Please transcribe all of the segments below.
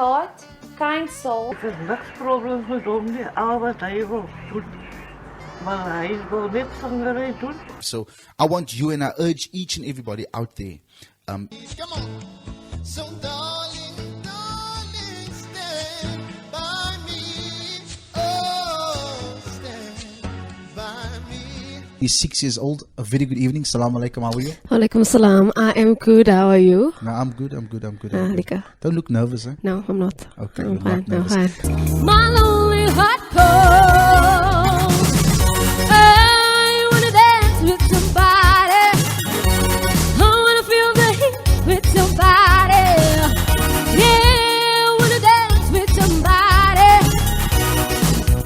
heart, kind soul. Ek het niks problems met hom nie, al wat hy wil doen. Maar hy wil net sangery doen. So I want you and I urge each and everybody out there. Come on. So darling, darling, stand by me. Oh, stand by me. He's 6 years old. A very good evening. Assalamu alaikum. How are you? Walaikum salam. I am good. How are you? No, I'm good. I'm good. Lika. Don't look nervous, eh? No, I'm not. Okay, I'm you're fine. not nervous. I'm fine. My lonely heart calls. I wanna dance with somebody. I wanna feel the heat with somebody. Yeah, I wanna dance with somebody.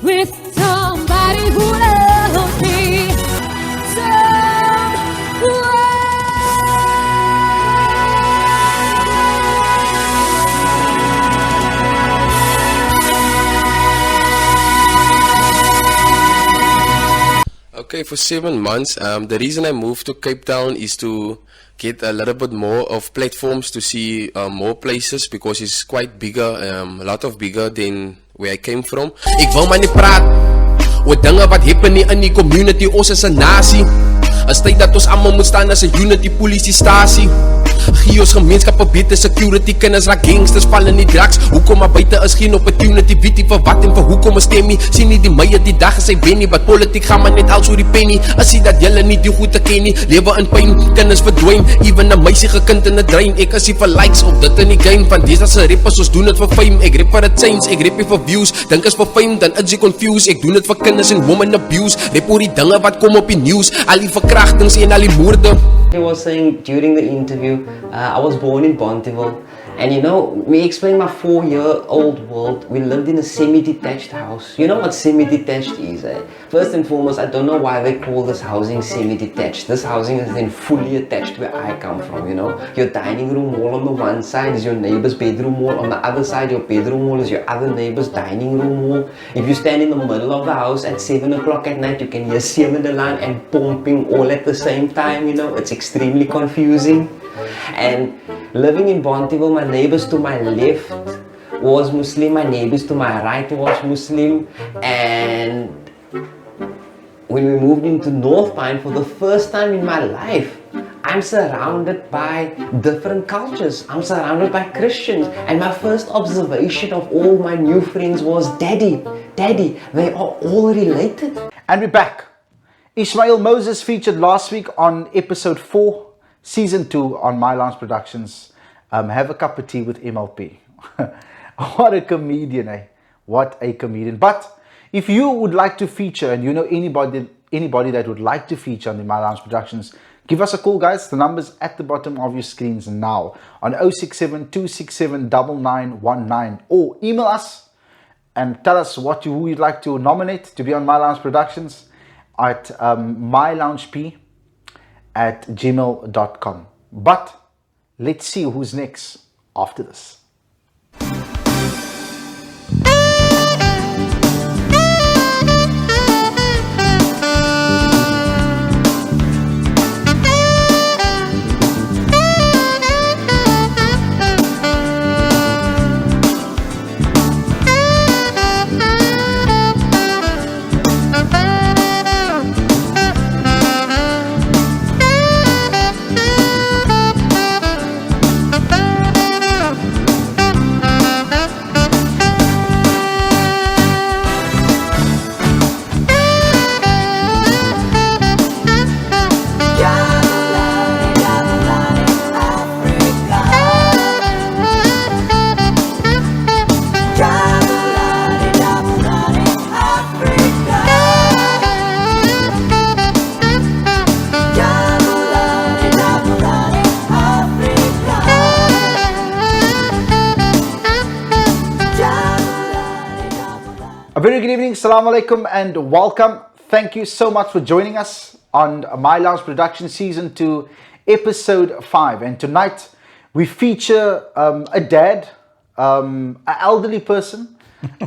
With somebody who loves me. Okay, for 7 months, the reason I moved to Cape Town is to get a little bit more of platforms to see more places because it's quite bigger, a lot of bigger than where I came from. Ek wil maar nie praat oor dinge wat happen nie in die community, ons is 'n nasie. As tyd dat ons almal moet staan as 'n unity polisiestasie. Gee ons gemeenskappe beter security, kinders raak gangsters, val in die drugs. Hoekom maar buite is geen opportunity, weet nie vir wat en vir hoekom ons stem nie. Sien nie die meye die dag as hy wen nie, wat politiek gaan maar net als oor die penny. As jy dat julle nie die goed te ken nie, lewe in pyn, kinders verdwyn, even 'n meisiege kind in 'n drein. Ek is nie vir likes op dit in die game, van dis as 'n rappers, ons doen dit vir fame. Ek rap vir 'n change, ek rap nie vir views, dink is vir fame, dan is jy confused. Ek doen dit vir kinders en women abuse, rap oor die dinge wat kom op die news, al die verkrachtings en al die moorde. He was saying during the interview, I was born in Bonteville, and you know, we explained my 4-year-old world. We lived in a semi-detached house. You know what semi-detached is, eh? First and foremost, I don't know why they call this housing semi-detached. This housing is then fully attached where I come from, you know. Your dining room wall on the one side is your neighbor's bedroom wall. On the other side, your bedroom wall is your other neighbor's dining room wall. If you stand in the middle of the house at 7 o'clock at night, you can hear Semendelaan and pumping all at the same time, you know. It's extremely confusing. And living in Bonteville, my neighbors to my left was Muslim, my neighbors to my right was Muslim, and when we moved into North Pine for the first time in my life, I'm surrounded by different cultures. I'm surrounded by Christians, and my first observation of all my new friends was, Daddy, they are all related. And we're back. Ismail Moses featured last week on episode 4, season 2 on My Lounge Productions. Have a cup of tea with MLP. What a comedian, eh? What a comedian. But if you would like to feature, and you know anybody that would like to feature on the My Lounge Productions, give us a call, guys. The number's at the bottom of your screens now on 067 267 9919, or email us and tell us who you'd like to nominate to be on My Lounge Productions at myloungep@gmail.com. But let's see who's next after this. Very good evening, Assalamu alaikum and welcome. Thank you so much for joining us on My Lounge Production Season 2, Episode 5. And tonight we feature a dad, an elderly person,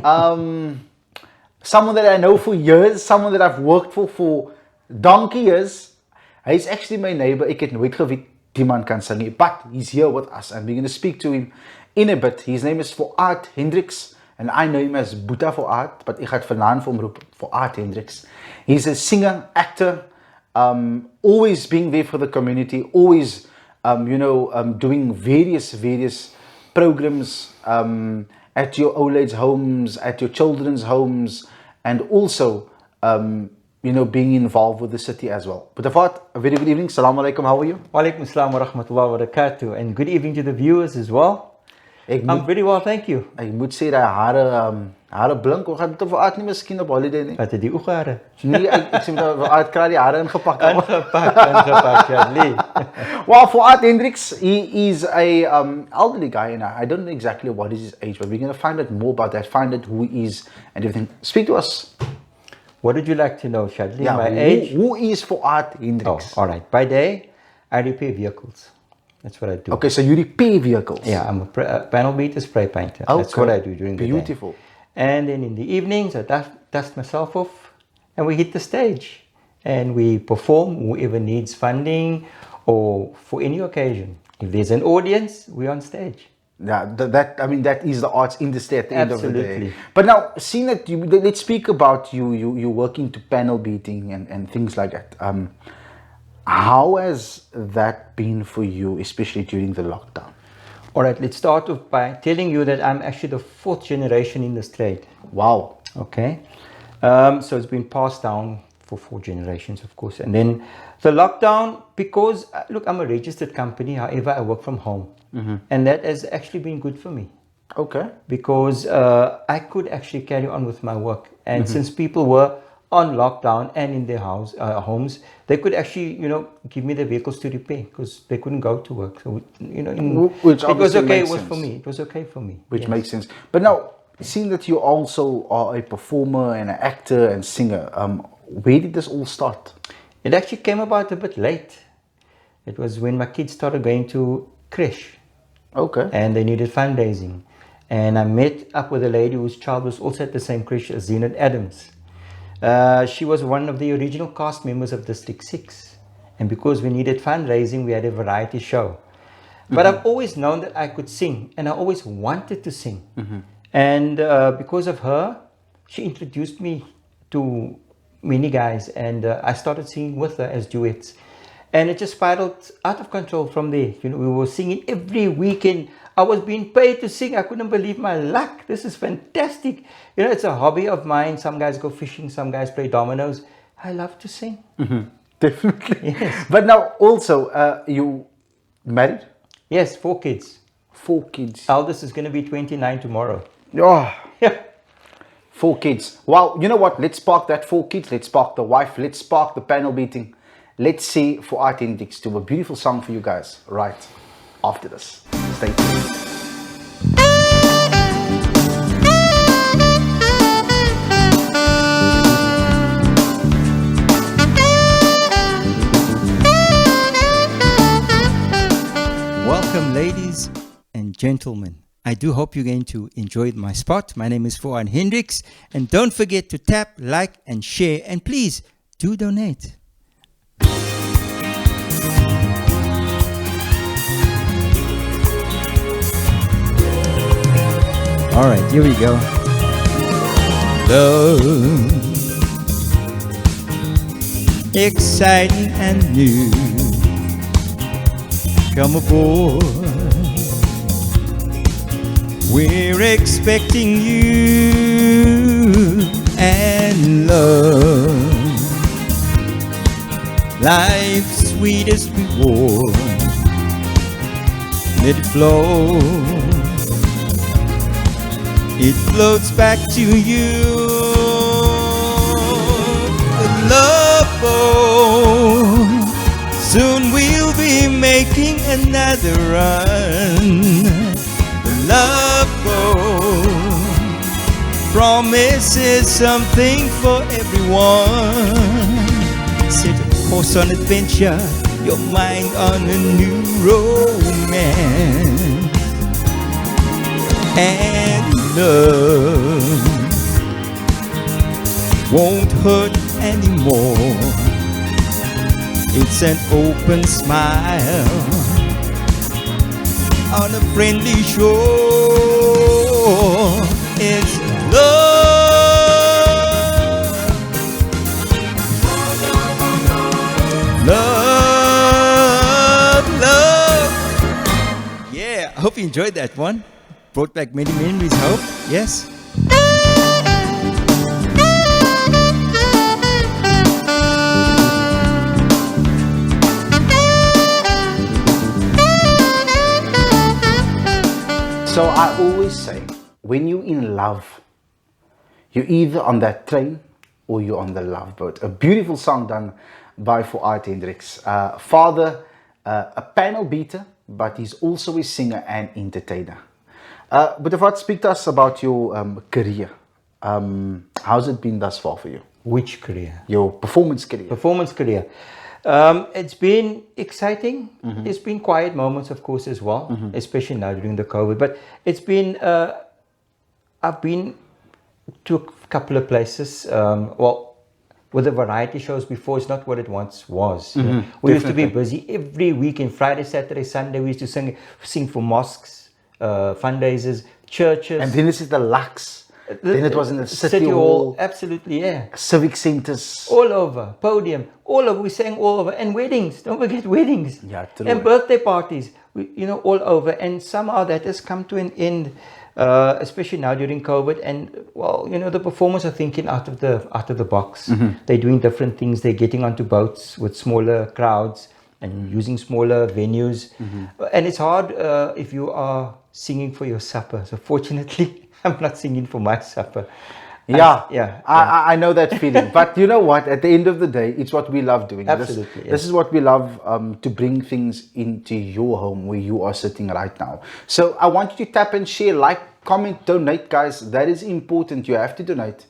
someone that I know for years, someone that I've worked for donkey years. He's actually my neighbor. Ek het nooit geweet die man kan sing nie, but he's here with us and we're going to speak to him in a bit. His name is Fuad Hendricks, and I know him as Boeta Fuad, but ek gaan vanaand vir hom roep Fuad Hendricks. He's a singer, actor, always being there for the community, always, doing various programs at your old age homes, at your children's homes, and also, being involved with the city as well. But Fuad, a very good evening. Assalamu alaikum. How are you? Walaikum assalam wa rahmatullahi wa barakatuh. And good evening to the viewers as well. I'm very well, thank you. Ek moet sê dat hare blink. Hoe gaan dit Fuad nie miskien op holiday nie? Wat het die oogare? Nee, ek sê dat Fuad kry die hare ingepak. Ingepakt, Shadli. Well, Fuad Hendricks, he is a elderly guy, and I don't know exactly what is his age, but we're going to find out more about that, find out who he is and everything. Speak to us. What would you like to know, Shadli? Yeah, My age? Who is Fuad Hendricks? Oh, all right. By day, I repair vehicles. That's what I do. Okay, so you repair vehicles. Yeah, I'm a panel beater, spray painter. Okay. That's what I do during the day. Beautiful. And then in the evenings, I dust myself off, and we hit the stage, and we perform. Whoever needs funding, or for any occasion. If there's an audience, we're on stage. Yeah, that is the arts industry at the end of the day. Absolutely. But now, seeing that let's speak about you working to panel beating and things like that. How has that been for you, especially during the lockdown? All right, let's start off by telling you that I'm actually the 4th generation in this trade. Wow. Okay. So it's been passed down for 4 generations, of course. And then the lockdown, because, look, I'm a registered company. However, I work from home. Mm-hmm. And that has actually been good for me. Okay. Because I could actually carry on with my work. And since people were on lockdown and in their homes, they could actually, give me the vehicles to repair because they couldn't go to work. So, which it was okay sense. for me. It was okay for me. Which makes sense. But now, seeing that you also are a performer and an actor and singer, where did this all start? It actually came about a bit late. It was when my kids started going to creche. Okay. And they needed fundraising. And I met up with a lady whose child was also at the same creche as Zenith Adams. She was one of the original cast members of District 6. And because we needed fundraising, we had a variety show. But I've always known that I could sing, and I always wanted to sing. And because of her, she introduced me to many guys, and I started singing with her as duets. And it just spiraled out of control from there. We were singing every weekend. I was being paid to sing. I couldn't believe my luck. This is fantastic. It's a hobby of mine. Some guys go fishing. Some guys play dominoes. I love to sing. Definitely. Yes. But now also, you married? Yes, 4 kids. 4 kids. Eldest is going to be 29 tomorrow. Oh. Yeah. 4 kids. Wow. You know what? Let's spark that 4 kids. Let's spark the wife. Let's spark the panel beating. Let's see Fuad Hendricks do a beautiful song for you guys right after this. Stay tuned. Welcome, ladies and gentlemen. I do hope you're going to enjoy my spot. My name is Fuad Hendricks. And don't forget to tap, like, and share. And please do donate. All right, here we go. Love, exciting and new. Come aboard. We're expecting you and love. Life's sweetest reward. Let it flow. It floats back to you. The love boat. Soon we'll be making another run. The love boat promises something for everyone. Set a course on adventure, your mind on a new romance. And love won't hurt anymore. It's an open smile. on a friendly shore. It's love, love, love. Yeah, I hope you enjoyed that one. Brought back many memories, I hope. Yes. So I always say, when you're in love, you're either on that train or you're on the love boat. A beautiful song done by Fuad Hendricks. Father, a panel beater, but he's also a singer and entertainer. But if I'd speak to us about your career, how's it been thus far for you? Which career? Your performance career. Performance career. It's been exciting. There's been quiet moments, of course, as well, especially now during the COVID. But it's been, I've been to a couple of places. Well, with the variety shows before, it's not what it once was. You know? We used to be busy every weekend, Friday, Saturday, Sunday. We used to sing for mosques, fundraisers, churches. And then this is the Lux. Then it was in the City Hall. Absolutely, yeah. Civic centers. All over, podium, all over. We sang all over. And weddings, don't forget weddings. Yeah, true. And birthday parties, all over. And somehow that has come to an end, especially now during COVID. And, well, the performers are thinking out of the box. They're doing different things. They're getting onto boats with smaller crowds and using smaller venues. And it's hard if you are singing for your supper. So fortunately, I'm not singing for my supper. I know that feeling. But you know what? At the end of the day, it's what we love doing. Absolutely. This is what we love, to bring things into your home where you are sitting right now. So I want you to tap and share, like, comment, donate, guys. That is important. You have to donate.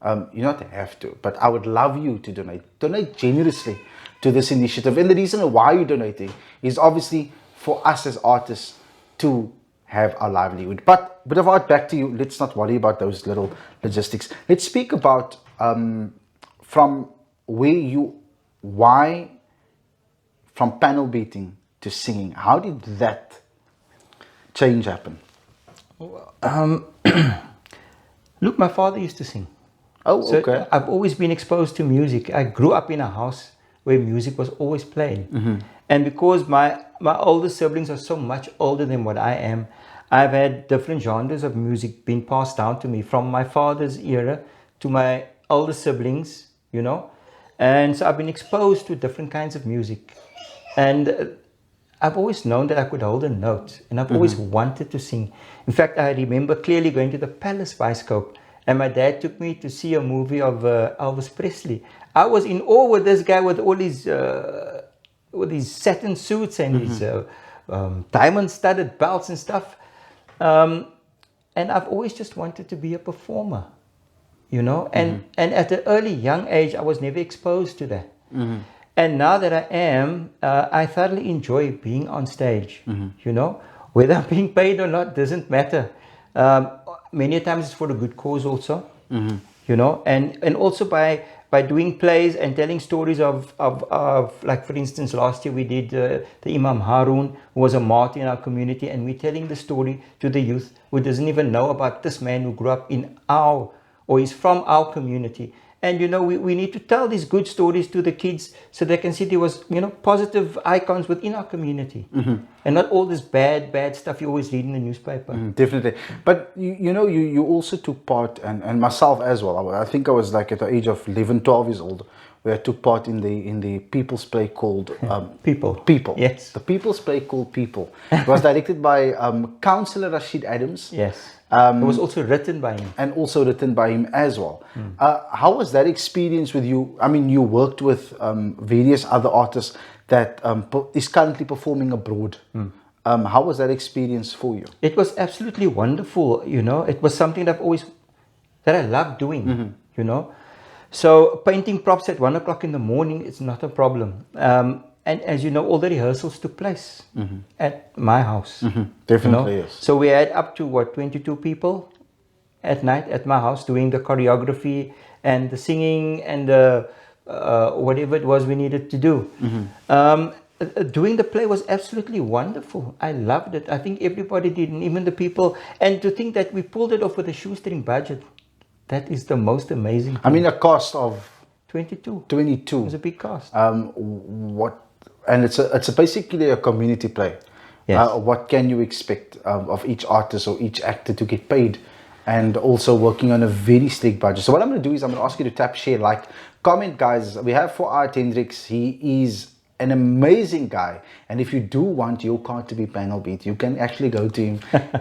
You not have to, but I would love you to donate. Donate generously to this initiative. And the reason why you're donating is obviously for us as artists to have our livelihood. But about back to you, let's not worry about those little logistics. Let's speak about from panel beating to singing. How did that change happen? Look, my father used to sing. Oh, okay. So I've always been exposed to music. I grew up in a house where music was always playing. And because my older siblings are so much older than what I am, I've had different genres of music being passed down to me from my father's era to my older siblings, And so I've been exposed to different kinds of music. And I've always known that I could hold a note, and I've always wanted to sing. In fact, I remember clearly going to the Palace Bioscope, and my dad took me to see a movie of Elvis Presley. I was in awe with this guy with all his satin suits and his diamond-studded belts and stuff. And I've always just wanted to be a performer, And at an early young age, I was never exposed to that. And now that I am, I thoroughly enjoy being on stage, Whether I'm being paid or not doesn't matter. Many times it's for a good cause also, And also by doing plays and telling stories of like, for instance, last year we did the Imam Harun, who was a martyr in our community, and we're telling the story to the youth who doesn't even know about this man who grew up or is from our community. And, we need to tell these good stories to the kids so they can see there was, positive icons within our community. And not all this bad stuff you always read in the newspaper. Definitely. But, you also took part, and myself as well. I think I was like at the age of 11, 12 years old, where I took part in the people's play called People. Yes. The people's play called People. It was directed by Councillor Rashid Adams. Yes. It was also written by him. And also written by him as well. How was that experience with you? I mean, you worked with various other artists that is currently performing abroad. How was that experience for you? It was absolutely wonderful, It was something that I loved doing, So painting props at 1 o'clock in the morning, it's not a problem. And as you know, all the rehearsals took place at my house. Definitely, yes. So we had up to 22 people at night at my house doing the choreography and the singing and the whatever it was we needed to do. doing the play was absolutely wonderful. I loved it. I think everybody did, and even the people. And to think that we pulled it off with a shoestring budget, that is the most amazing thing. I mean, a cost of 22. 22. It was a big cost. And it's basically a community play. Yes. What can you expect of each artist or each actor to get paid? And also working on a very strict budget. So what I'm going to do is I'm going to ask you to tap, share, like, comment, guys. We have Fuad Hendricks. He is an amazing guy, and if you do want your card to be panel beat, you can actually go to him.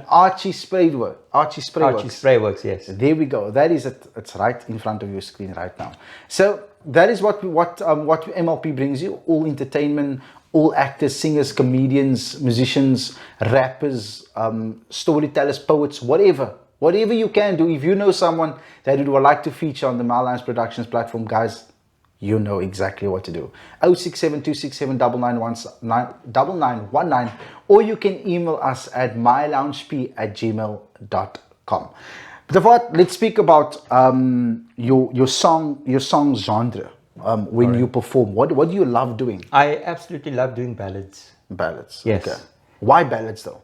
Archie Sprayworks, yes. There we go. That is it. It's right in front of your screen right now. So that is what MLP brings you: all entertainment, all actors, singers, comedians, musicians, rappers, storytellers, poets, whatever you can do. If you know someone that would like to feature on the MLP Productions platform, guys, you know exactly what to do. 067-267-9919, or you can email us at myloungep@gmail.com. But let's speak about your song genre. When you perform, what do you love doing? I absolutely love doing ballads. Ballads. Yes. Okay. Why ballads though?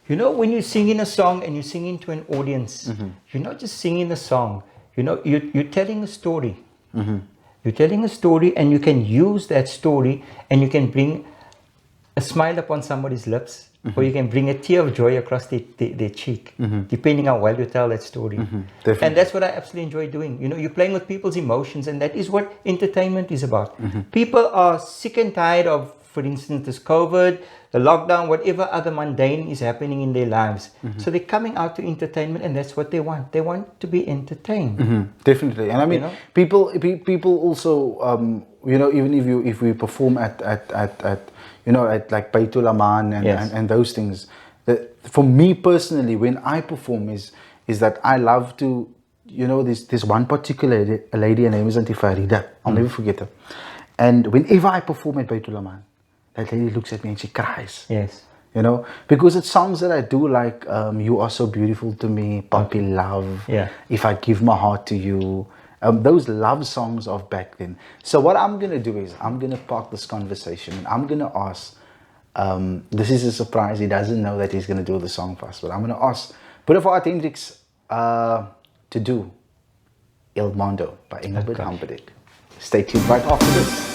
You know, when you sing in a song and you sing into an audience, you're not just singing the song. You know, you're telling a story. You're telling a story, and you can use that story, and you can bring a smile upon somebody's lips, or you can bring a tear of joy across their cheek, depending on how well you tell that story. And that's what I absolutely enjoy doing. You know, you're playing with people's emotions, and that is what entertainment is about. People are sick and tired of, for instance, this COVID, the lockdown, whatever other mundane is happening in their lives. So they're coming out to entertainment, and that's what they want. They want to be entertained. Definitely. And I mean, people also, you know, even if we perform at you know, at like Baitul Aman and those things, that for me personally, when I perform is that I love to, you know, this one particular lady, her name is Auntie Farida. I'll never forget her. And whenever I perform at Baitul Aman, that lady looks at me and she cries. Yes. You know, because it's songs that I do, like You Are So Beautiful to Me, Puppy Love, If I Give My Heart to You, those love songs of back then. So what I'm going to do is I'm going to park this conversation and I'm going to ask, this is a surprise, he doesn't know that he's going to do the song for us, but I'm going to ask Fuad Hendricks to do Il Mondo by Engelbert Humperdinck. Stay tuned right after this.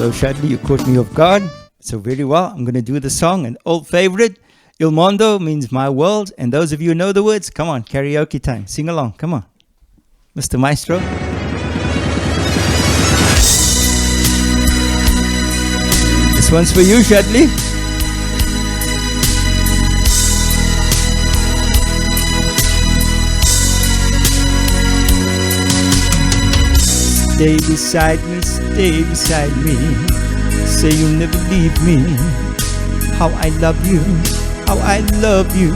So Shadley, you caught me off guard. So very well, I'm going to do the song, an old favorite. Il Mondo means my world. And those of you who know the words, come on, karaoke time. Sing along, come on. Mr. Maestro. This one's for you, Shadley. Stay beside me, say you'll never leave me. How I love you, how I love you,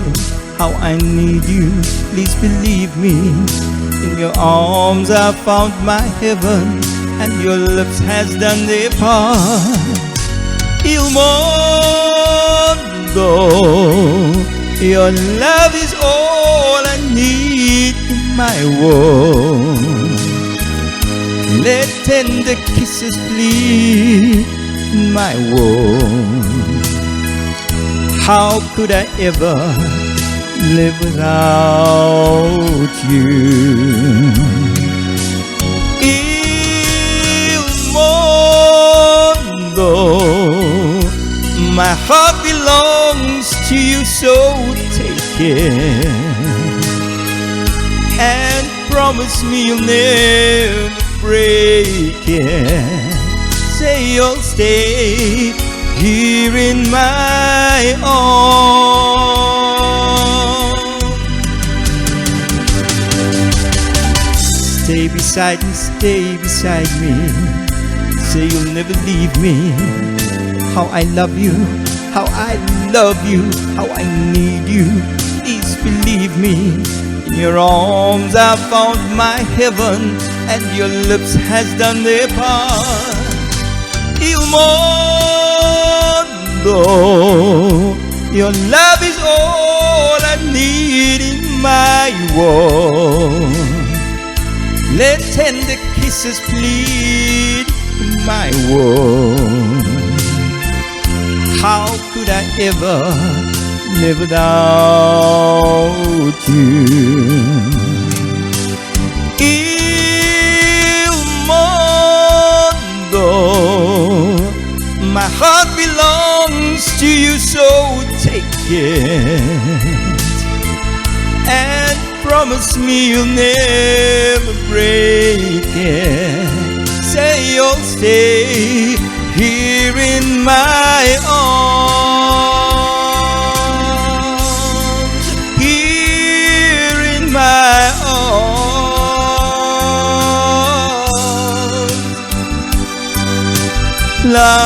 how I need you, please believe me. In your arms I found my heaven, and your lips has done their part. Il mondo, your love is all I need in my world. Let tender kisses bleed in my world. How could I ever live without you? Il mondo, my heart belongs to you, so take care and promise me you'll never break it. Say you'll stay here in my arms. Stay beside me, say you'll never leave me. How I love you, how I love you, how I need you, please believe me. In your arms I found my heaven, and your lips has done their part. Il mondo, Your love is all I need in my world. Let tender kisses plead in my world. How could I ever live without you? Il mondo, my heart belongs to you, so take it and promise me you'll never break it. Say you'll stay here in my arms, here in my arms. La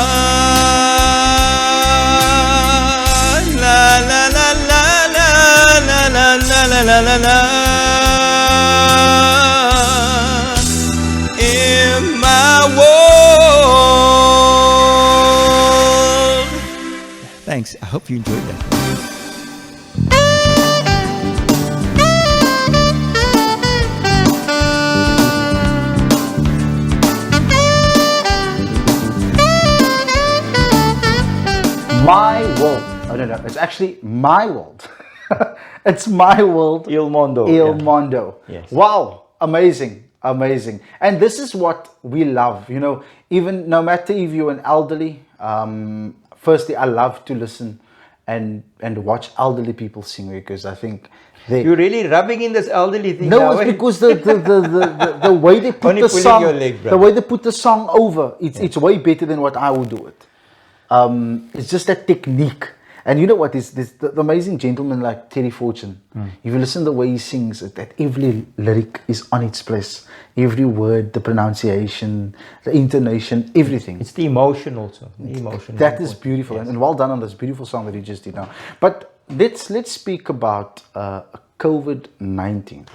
la la la la la la la la la la la. In my world. Thanks. I hope you enjoyed that. My world. Oh, no, it's actually my world. It's my world. Il mondo. Il mondo. Yes. Wow. Amazing. Amazing. And this is what we love. You know, even no matter if you're an elderly, firstly, I love to listen and watch elderly people sing, because I think you're really rubbing in this elderly thing. No, it's because the way they put Only the pulling song, your leg, the way they put the song over, it's way better than what I would do it. It's just that technique. And you know what is this? The amazing gentleman like Terry Fortune. If you listen to the way he sings, that every lyric is on its place. Every word, the pronunciation, the intonation, everything. It's the emotion also. The emotion. That is beautiful, yes. And well done on this beautiful song that you just did now. But let's speak about COVID-19.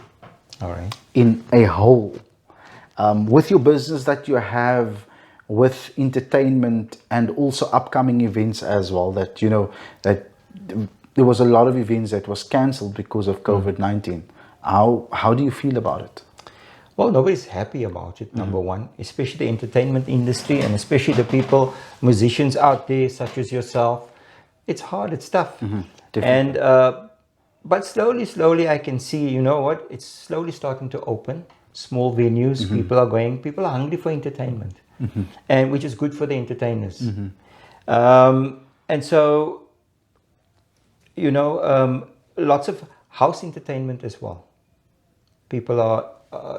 All right. In a whole, with your business that you have, with entertainment and also upcoming events as well, that you know that there was a lot of events that was cancelled because of COVID-19. How do you feel about it? Well, nobody's happy about it, number one, especially the entertainment industry and especially the people, musicians out there such as yourself. It's hard, it's tough. And but slowly I can see, you know what, it's slowly starting to open. Small venues, people are hungry for entertainment. And which is good for the entertainers. And so, you know, lots of house entertainment as well. People are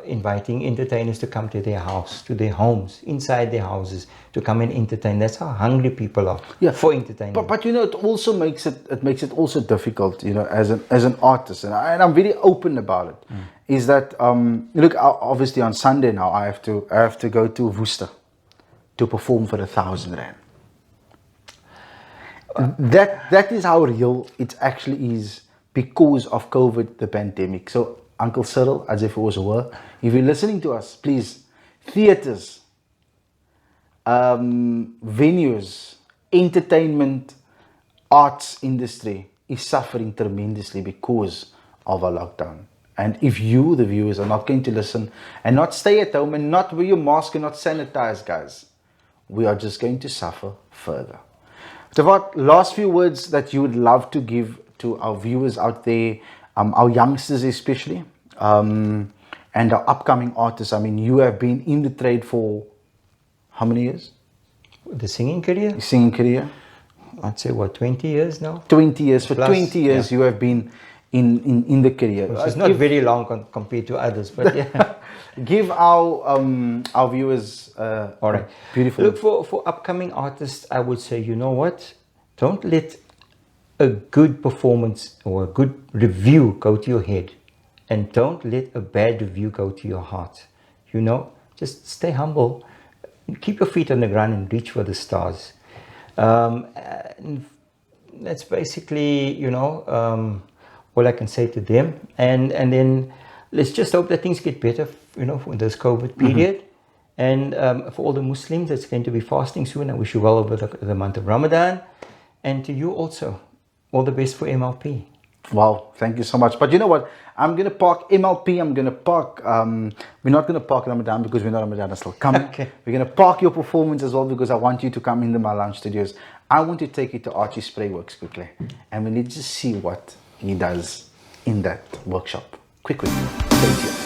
inviting entertainers to come to their house, to their homes, inside their houses, to come and entertain. That's how hungry people are for entertainment. But you know, it also makes it also difficult, you know, as an artist, and I'm very open about it. Is that look, obviously on Sunday now I have to go to Worcester to perform for 1,000 rand. That is how real it actually is because of COVID, the pandemic. So Uncle Cyril, as if it was a word, if you're listening to us, please, theaters, venues, entertainment, arts industry is suffering tremendously because of our lockdown. And if you, the viewers, are not going to listen and not stay at home and not wear your mask and not sanitize, guys, we are just going to suffer further. Fuad, last few words that you would love to give to our viewers out there, our youngsters especially, and our upcoming artists. I mean, you have been in the trade for how many years? The singing career? Singing career? I'd say, what, 20 years now? 20 years. For 20 years you have been in the career. Which is not very long compared to others, but yeah. Give our viewers all right. Beautiful. Look, for upcoming artists, I would say, you know what? Don't let a good performance or a good review go to your head, and don't let a bad review go to your heart. You know, just stay humble, keep your feet on the ground and reach for the stars. And that's basically, you know, all I can say to them. And then let's just hope that things get better, you know, for this COVID period. And for all the Muslims that's going to be fasting soon, I wish you well over the month of Ramadan. And to you also, all the best for MLP. Wow, thank you so much. But you know what? I'm going to park MLP. I'm going to park, we're not going to park Ramadan because we know Ramadan is still coming. Okay. We're going to park your performance as well because I want you to come into my lounge studios. I want to take you to Archie Spray Works quickly. And we need to see what he does in that workshop. Quickly. Stay tuned.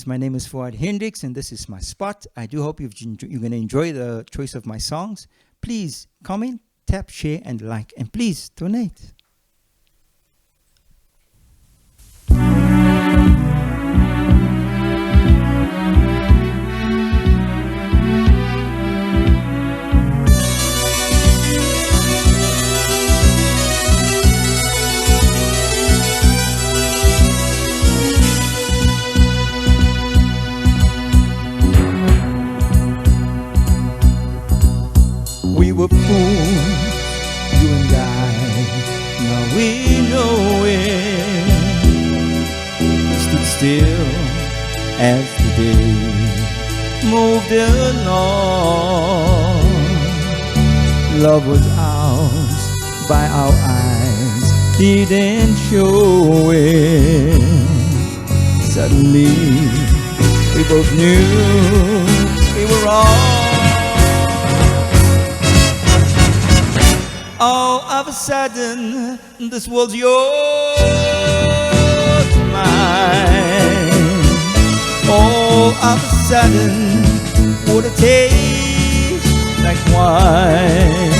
My name is Fuad Hendricks, and this is my spot. I do hope you're going to enjoy the choice of my songs. Please comment, tap, share, and like, and please donate. We were fools, you and I, now we know it. We stood still as the day moved along. Love was ours by our eyes, didn't show it. Suddenly, we both knew we were wrong. All of a sudden, this world's yours, mine. All of a sudden, what a taste like wine.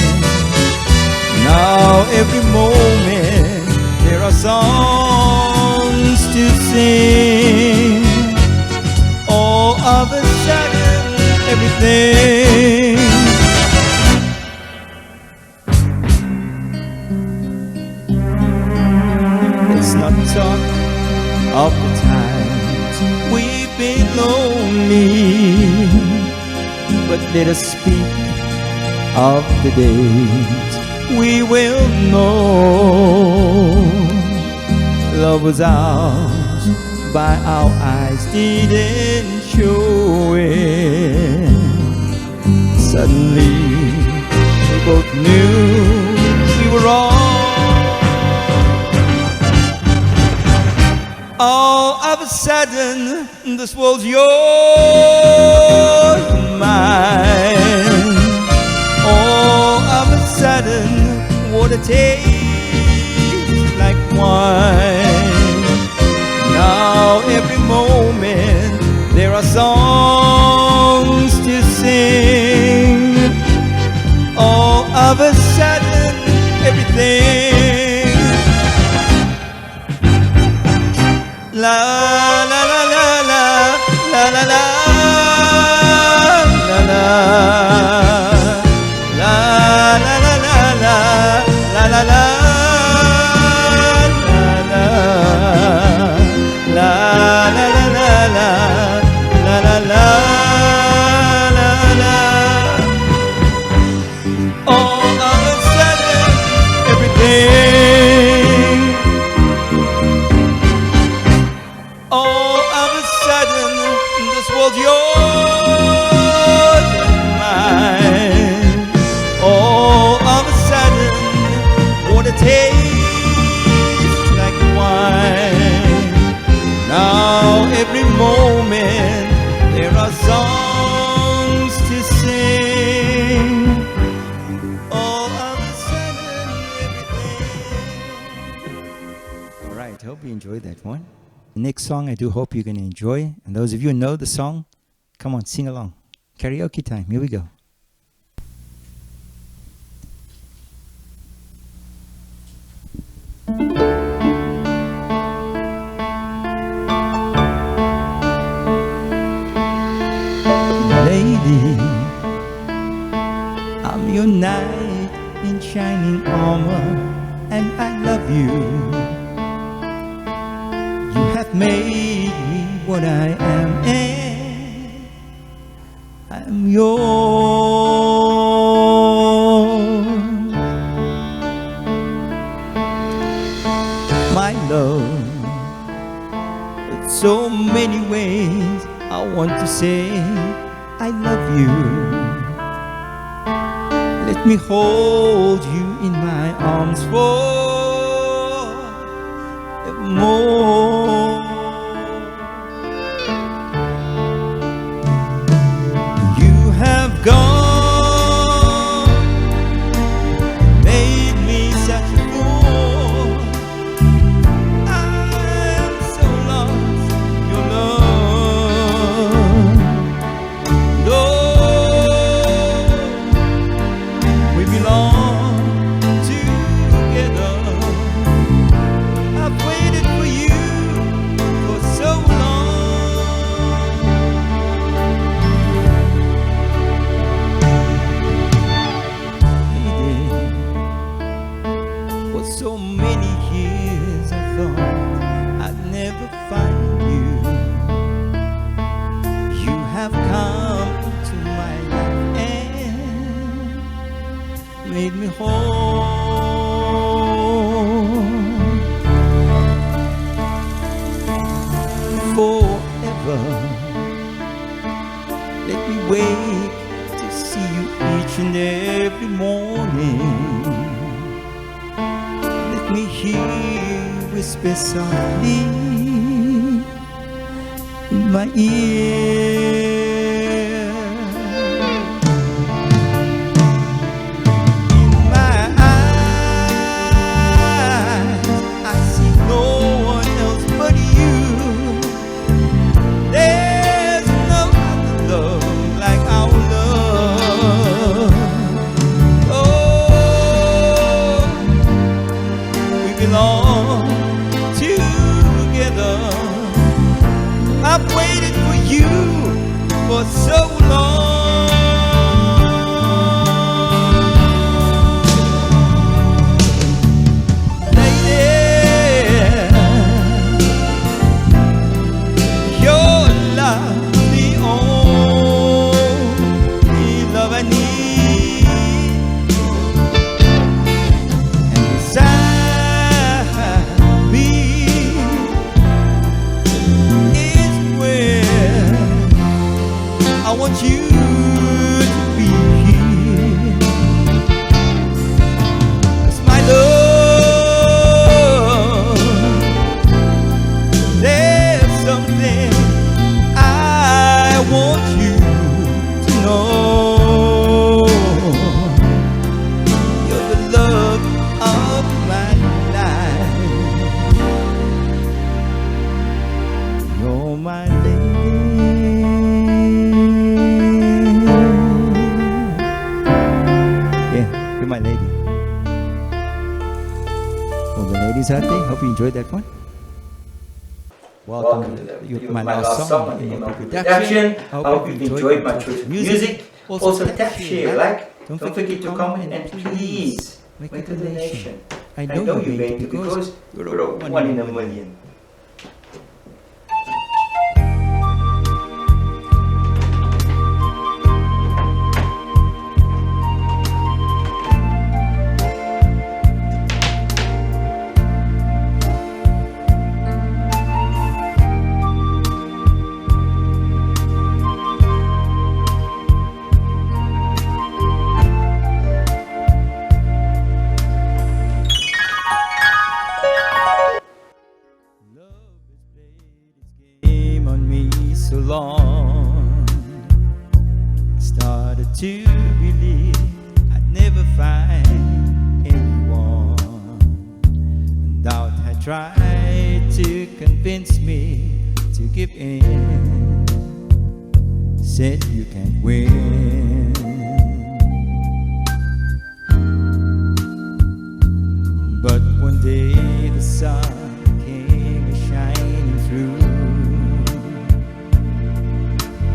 Now every moment, there are songs to sing. All of a sudden, everything. Let's not talk of the times we've been lonely, but let us speak of the days we will know. Love was ours by our eyes, didn't show it. Suddenly we both knew we were wrong. All of a sudden, this world's yours and mine. All of a sudden, what a taste like wine. Now every moment, there are songs to sing. All of a sudden, everything. La la la la la la la la la la la la la la la la la Enjoyed that one. The next song I do hope you're going to enjoy. And those of you who know the song, come on, sing along. Karaoke time. Here we go. Lady, I'm your knight in shining armor, and I love you. You have made me what I am, and I'm yours. My love, in so many ways I want to say I love you. Let me hold you in my arms forevermore. You have gone, made me such a fool. I am so lost in your love. We belong together. I've waited for you for so long. Lady, for so many years I thought I'd never find you. You have come into my life and made me whole. Forever, let me wake to see you each and every morning. Let me hear you whisper softly in my ear. In my eyes, I see no one else but you. There's no other love like our love. Oh, we belong together. I've waited for you for so long. Lady, your love, the only love I need. And beside me is where I want you to be. 'Cause my love, there's something I want you to know. You're the love of my life. You're my lady. Yeah, you're my lady. All the ladies out there, hope you enjoyed that one. Welcome to my last song in MLP Production. I hope you enjoyed my choice of music. Also tap, share, like. Don't forget to comment and please make a donation. I know you're going to because you're a one in a million. Game on me so long. Started to believe I'd never find anyone. And doubt I tried to convince me to give in. Said you can't win. But one day the sun came shining through.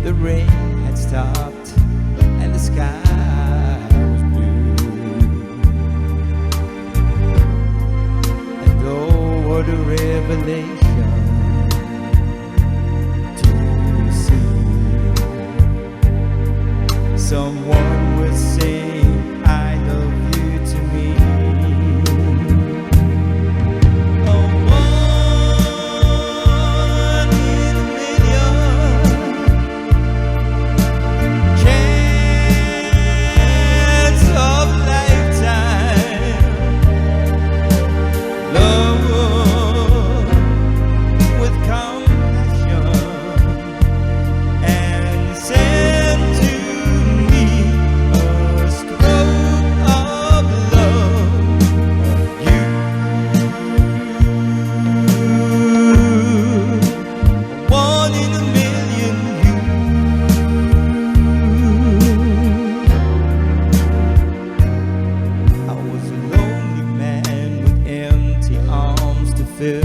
The rain had stopped and the sky was blue. And oh, what a revelation to see. Someone was saying, I love you to me. A one in a million chance of lifetime love with compassion and send to me a stroke of love of you. One in a million you. I was a lonely man with empty arms to fill.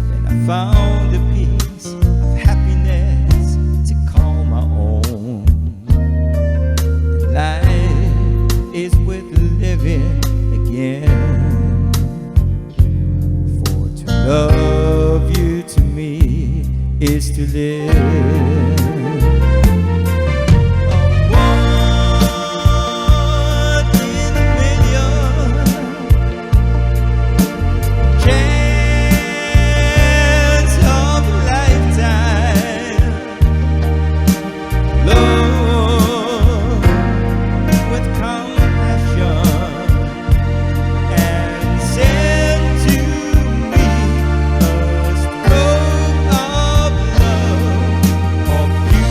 Then I found a piece of happiness to call my own. And life is worth living again. For to love you to me is to live. One in a million chance of a lifetime love with compassion and send to me a stroke of love of you.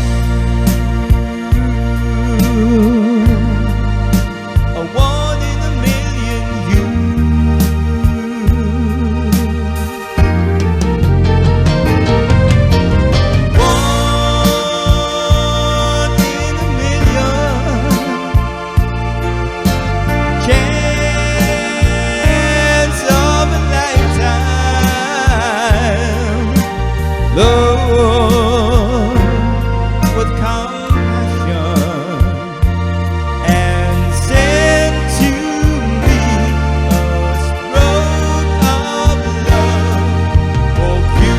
A one in a million you. One in a million chance of a lifetime love with compassion and send to me a stroke of love of you.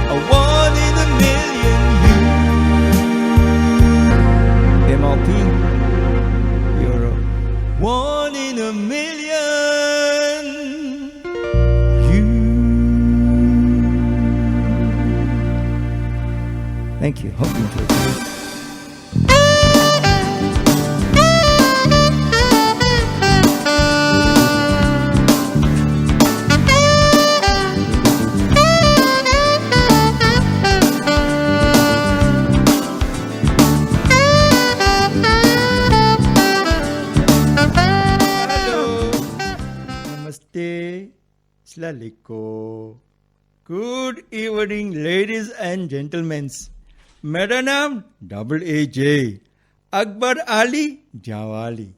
A one in a million you. MLP, you're a one in a million you. Thank you. Hope you enjoyed it. Hello. Namaste. Slaliko. Good evening, ladies and gentlemen. मेरा नाम AJ Akbar Ali Jawali.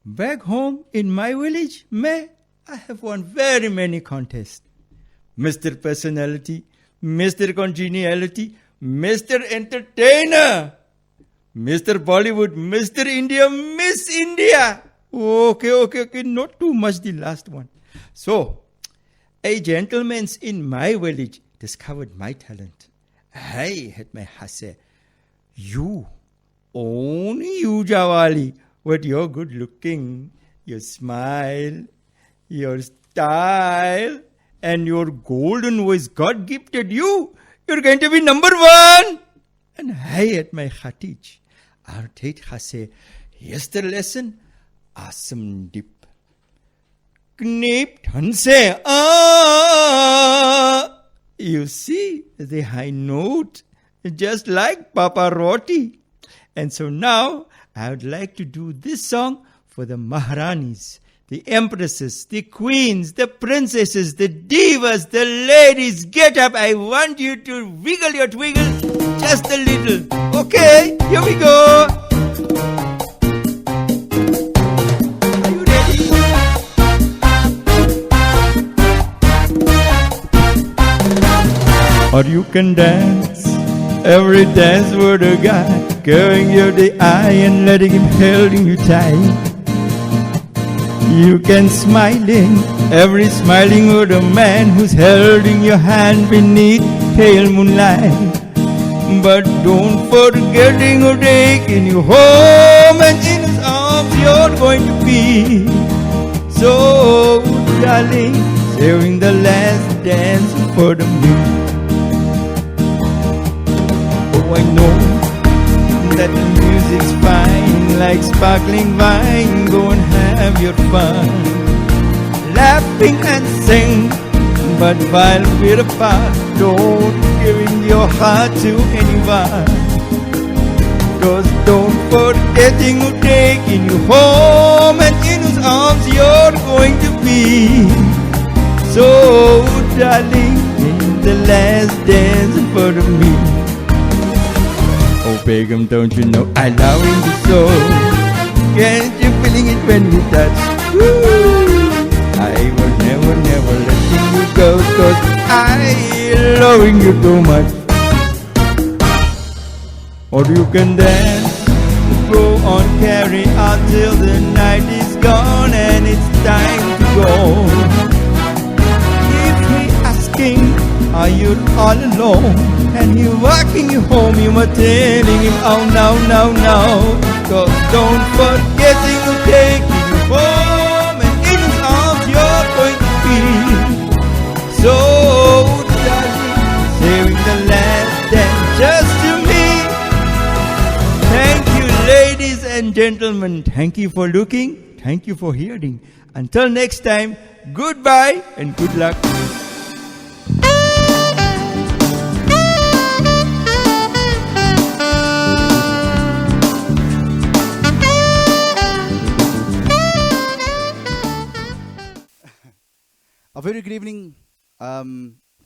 Back home in my village, I have won very many contests. Mr. Personality, Mr. Congeniality, Mr. Entertainer, Mr. Bollywood, Mr. India, Miss India. Okay, not too much the last one. So, a gentleman in my village discovered my talent. I had my hase. You, only you, Jawali, but you're good looking, your smile, your style, and your golden voice God gifted you. You're going to be number one. And I at my khatij, our tate hase, yesterday lesson, awesome dip. Knip hanse, you see the high note, just like Papa Roti. And so now I would like to do this song for the Maharanis, the empresses, the queens, the princesses, the divas, the ladies. Get up. I want you to wiggle your twiggle just a little. Okay, here we go. Are you ready? Or you can dance every dance with a guy, giving you the eye and letting him holding you tight. You can smiling, every smiling with a man who's holding your hand beneath pale moonlight. But don't forgetting or taking you home, and in his arms you're going to be. So darling, saving the last dance for the me. Oh, I know that the music's fine, like sparkling wine. Go and have your fun, laughing and sing. But while we're apart, don't giving your heart to anyone. 'Cause don't forgetting who taking you home, and in whose arms you're going to be. So darling, in the last dance for me. Oh Begum, don't you know I love you so? Can't you feeling it when we touch? Woo! I will never, never let you go, 'cause I loving you too much. Or you can dance, go on, carry on till the night is gone and it's time to go. If he asking, are you all alone? And he walking you home, you are telling him, oh no, no, no. 'Cause don't forget to take you home, and in his arms you're going to be. So darling, saving the last dance just to me. Thank you, ladies and gentlemen. Thank you for looking. Thank you for hearing. Until next time, goodbye and good luck. A very good evening.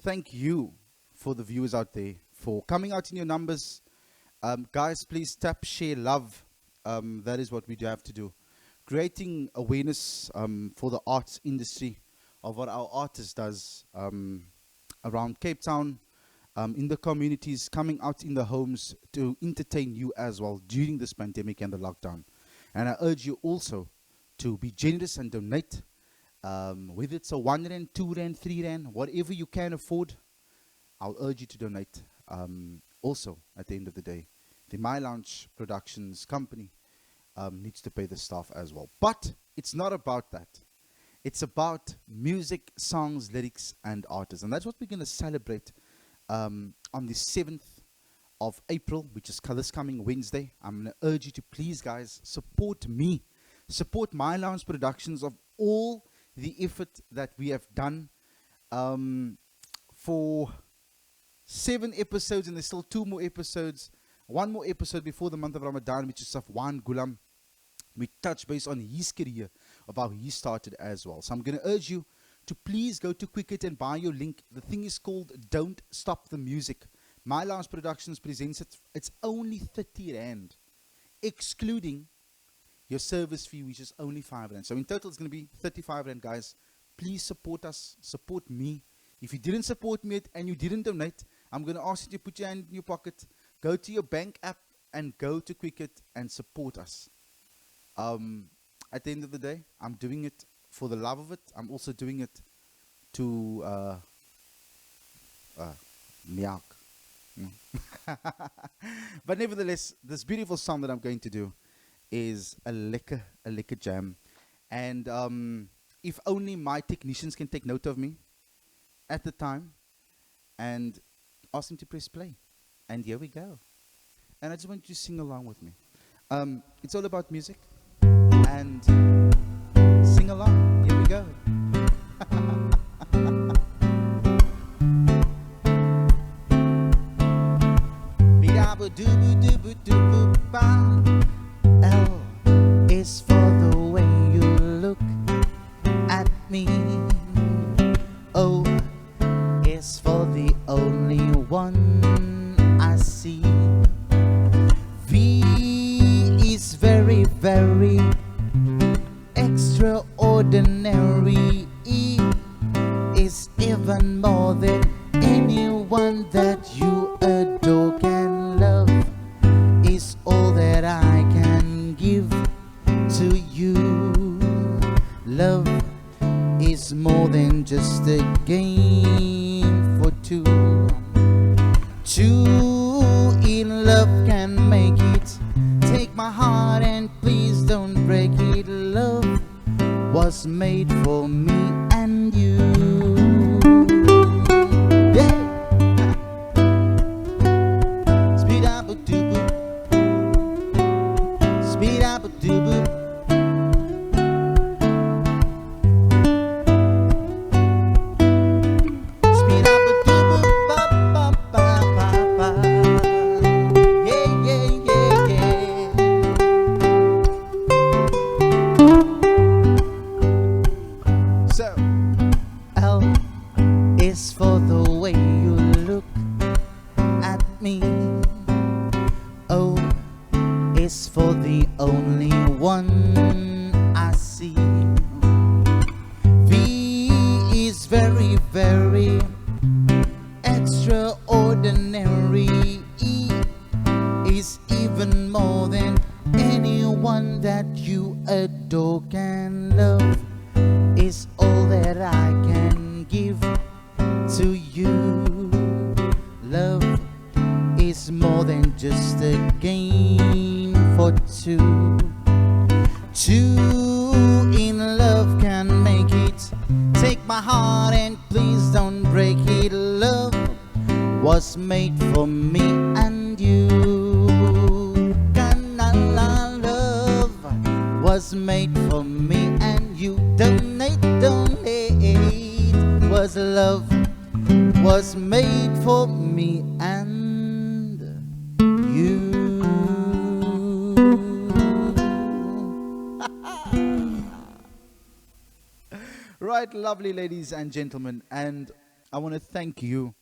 Thank you for the viewers out there for coming out in your numbers. Guys, please tap, share, love. That is what we do have to do. Creating awareness for the arts industry of what our artists does around Cape Town, in the communities, coming out in the homes to entertain you as well during this pandemic and the lockdown. And I urge you also to be generous and donate. Whether it's a 1 rand, 2 rand, 3 rand, whatever you can afford, I'll urge you to donate. Also, at the end of the day, the My Lounge Productions company needs to pay the staff as well. But it's not about that. It's about music, songs, lyrics, and artists. And that's what we're going to celebrate on the 7th of April, which is this coming Wednesday. I'm going to urge you to please, guys, support me. Support My Lounge Productions of all the effort that we have done for 7 episodes, and there's still 2 more episodes, 1 more episode before the month of Ramadan, which is Safwan Gulam. We touch base on his career, of how he started as well. So I'm going to urge you to please go to Quicket and buy your link. The thing is called Don't Stop the Music. My Lounge Productions presents it. It's only 30 rand, excluding your service fee, which is only 5 rand. So in total, it's going to be 35 rand, guys. Please support us. Support me. If you didn't support me and you didn't donate, I'm going to ask you to put your hand in your pocket, go to your bank app, and go to Quicket and support us. At the end of the day, I'm doing it for the love of it. I'm also doing it to miak. But nevertheless, this beautiful song that I'm going to do is a lekker jam. And if only my technicians can take note of me at the time and ask them to press play. And here we go. And I just want you to sing along with me. It's all about music. And sing along. Here we go. L is for the way me. O is for the only one I see. V is very, very extraordinary. E is even more than anyone that you adore can love. Is all that I can give to you. Love is more than just a game for two. Two in love can make it. Take my heart and please don't break it. Love was made for me and you. Yeah. Speed up a doo boo. Speed up a doo boo. Speed up a doo boo. Ba ba ba ba ba. Yeah, yeah, yeah, yeah. So, L is for the way you look at me. O is for the only one I see. V is very, very extraordinary. E is even more than anyone that you adore can love. Is all that I can give to you. Love is more than just a game for two. Two in love can make it. Take my heart and please don't break it. Love was made for me and you. Love was made for me and you. Donate, donate. Was love was made for me and you. Right, lovely ladies and gentlemen, and I want to thank you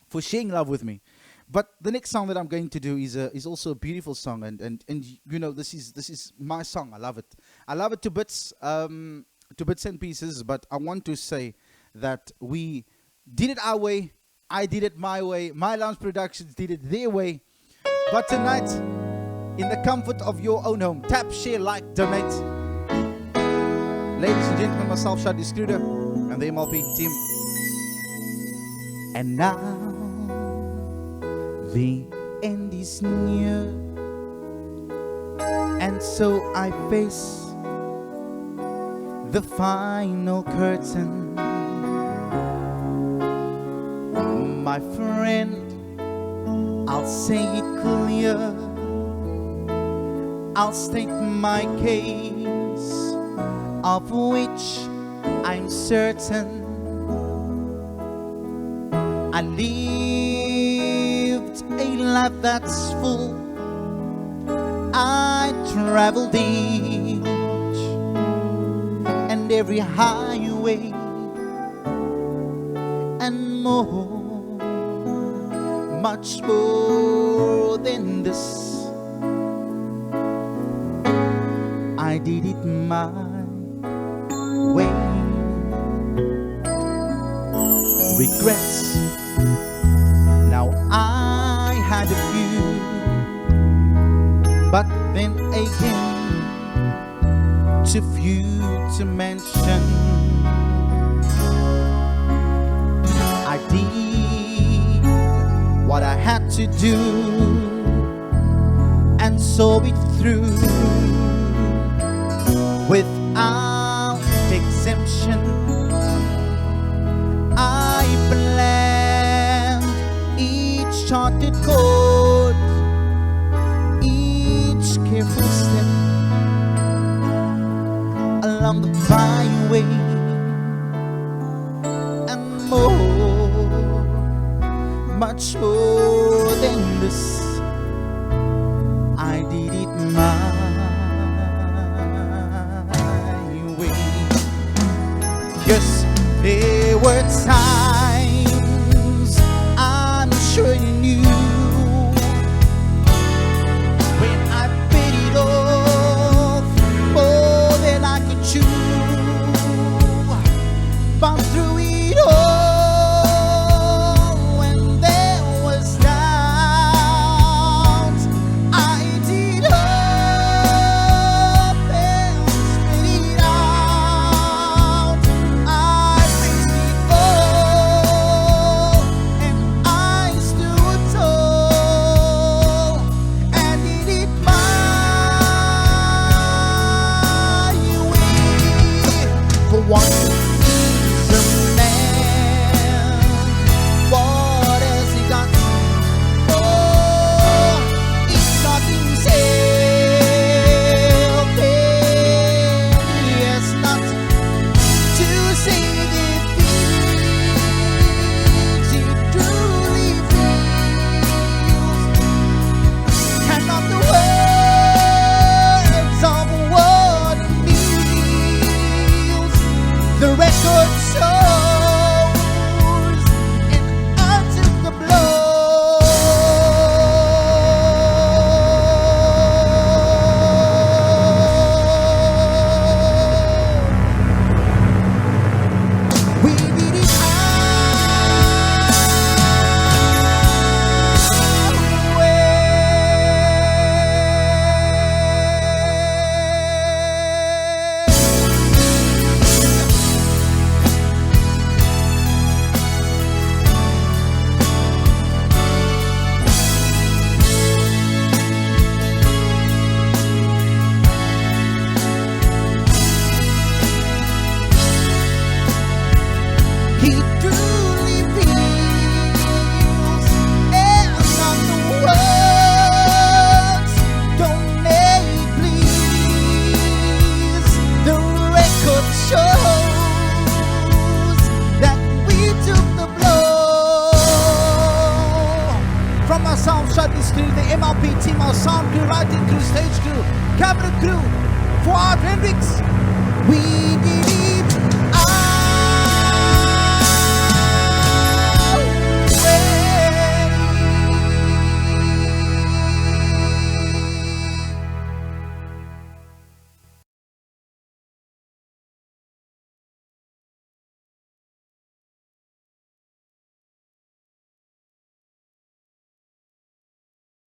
for sharing love with me. But the next song that I'm going to do is also a beautiful song, and you know, this is my song. I love it. I love it to bits and pieces. But I want to say that we did it our way. I did it my way. My Lounge Productions did it their way. But tonight, in the comfort of your own home, tap, share, like, donate. Ladies and gentlemen, myself, Shadi Scruder, and the MLP team. And now the end is near, and so I face the final curtain. My friend, I'll say it clear. I'll state my case, of which I'm certain. I lived a life that's full. I traveled each and every highway and more, much more than this. I did it my way. Regrets, now I had a few, but then again too few to mention. I did what I had to do and saw it through without exemption. I planned each charted course, each careful step along the byway, and more, much more than this. I did it my way. times I'm sure you knew when I bit it off more than I could chew. But through it all, when there was doubt, I did hope and spit it out. I faced it all, and I stood tall, and did it my way. For once. What has he got? Oh, it's not himself, and he has not to say the things he truly feels. And not the words of what he needs. The record shows. He truly feels, and not the words don't make please. The record shows that we took the blow. From our sound studies crew, the MLP team, our sound crew, writing crew, stage crew, camera crew, Fuad Hendricks, we did it.